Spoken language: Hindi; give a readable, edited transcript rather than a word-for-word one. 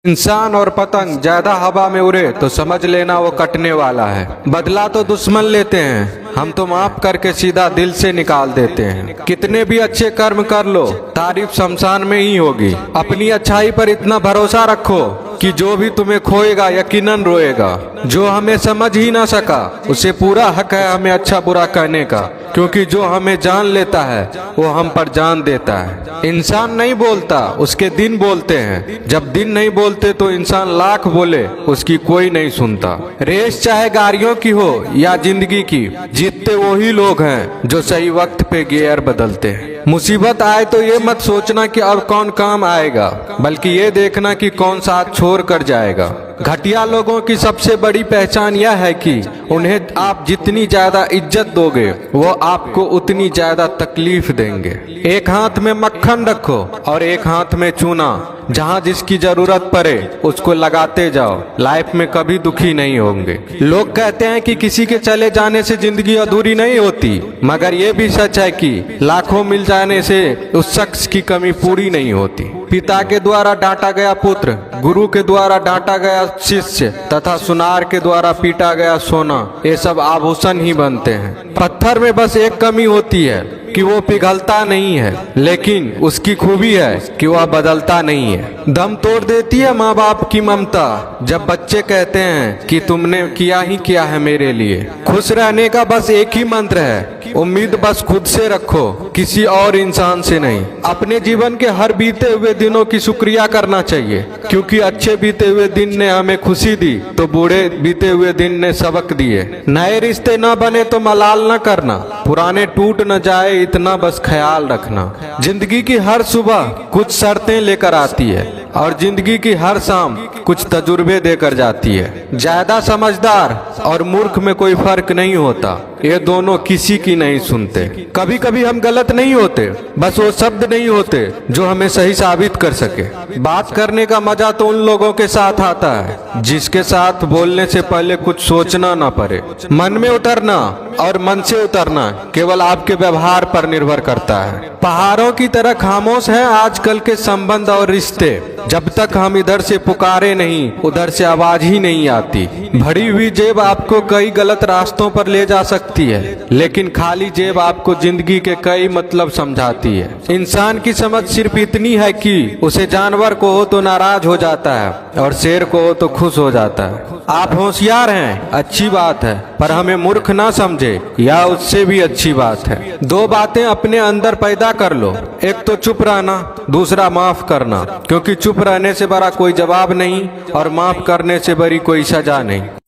इंसान और पतंग ज्यादा हवा में उड़े तो समझ लेना वो कटने वाला है। बदला तो दुश्मन लेते हैं, हम तो माफ करके सीधा दिल से निकाल देते हैं। कितने भी अच्छे कर्म कर लो, तारीफ शमशान में ही होगी। अपनी अच्छाई पर इतना भरोसा रखो कि जो भी तुम्हें खोएगा यकीनन रोएगा। जो हमें समझ ही ना सका उसे पूरा हक है हमें अच्छा बुरा कहने का, क्योंकि जो हमें जान लेता है वो हम पर जान देता है। इंसान नहीं बोलता, उसके दिन बोलते हैं। जब दिन नहीं बोलते तो इंसान लाख बोले उसकी कोई नहीं सुनता। रेस चाहे गाड़ियों की हो या जिंदगी की, जीतते वही लोग हैं जो सही वक्त पे गियर बदलते हैं। मुसीबत आए तो ये मत सोचना कि अब कौन काम आएगा, बल्कि ये देखना कि कौन साथ छोड़ कर जाएगा। घटिया लोगों की सबसे बड़ी पहचान यह है कि उन्हें आप जितनी ज्यादा इज्जत दोगे वो आपको उतनी ज्यादा तकलीफ देंगे। एक हाथ में मक्खन रखो और एक हाथ में चूना। जहाँ जिसकी जरूरत पड़े उसको लगाते जाओ, लाइफ में कभी दुखी नहीं होंगे। लोग कहते हैं कि किसी के चले जाने से जिंदगी अधूरी नहीं होती, मगर ये भी सच है कि लाखों मिल जाने से उस शख्स की कमी पूरी नहीं होती। पिता के द्वारा डांटा गया पुत्र, गुरु के द्वारा डांटा गया शिष्य तथा सुनार के द्वारा पीटा गया सोना, ये सब आभूषण ही बनते हैं। पत्थर में बस एक कमी होती है कि वो पिघलता नहीं है, लेकिन उसकी खूबी है कि वह बदलता नहीं है। दम तोड़ देती है माँ बाप की ममता जब बच्चे कहते हैं कि तुमने किया ही क्या है मेरे लिए। खुश रहने का बस एक ही मंत्र है, उम्मीद बस खुद से रखो, किसी और इंसान से नहीं। अपने जीवन के हर बीते हुए दिनों की शुक्रिया करना चाहिए, क्योंकि अच्छे बीते हुए दिन ने हमें खुशी दी तो बूढ़े बीते हुए दिन ने सबक दिए। नए रिश्ते न बने तो मलाल न करना, पुराने टूट न जाए इतना बस ख्याल रखना। जिंदगी की हर सुबह कुछ शर्तें लेकर आती है और जिंदगी की हर शाम कुछ तजुर्बे देकर जाती है। ज्यादा समझदार और मूर्ख में कोई फर्क नहीं होता, ये दोनों किसी की नहीं सुनते। कभी कभी हम गलत नहीं होते, बस वो शब्द नहीं होते जो हमें सही साबित कर सके। बात करने का मजा तो उन लोगों के साथ आता है जिसके साथ बोलने से पहले कुछ सोचना ना पड़े। मन में उतरना और मन से उतरना केवल आपके व्यवहार पर निर्भर करता है। पहाड़ों की तरह खामोश है आजकल के संबंध और रिश्ते। जब तक हम इधर से पुकारे नहीं उधर से आवाज ही नहीं आती। भरी हुई जेब आपको कई गलत रास्तों पर ले जा सकती है, लेकिन खाली जेब आपको जिंदगी के कई मतलब समझाती है। इंसान की समझ सिर्फ इतनी है कि उसे जानवर को हो तो नाराज हो जाता है और शेर को हो तो खुश हो जाता है। आप होशियार हैं, अच्छी बात है, पर हमें मूर्ख ना समझे या उससे भी अच्छी बात है। दो बातें अपने अंदर पैदा कर लो, एक तो चुप रहना, दूसरा माफ करना, क्योंकि चुप रहने से बड़ा कोई जवाब नहीं और माफ करने से बड़ी कोई सजा नहीं।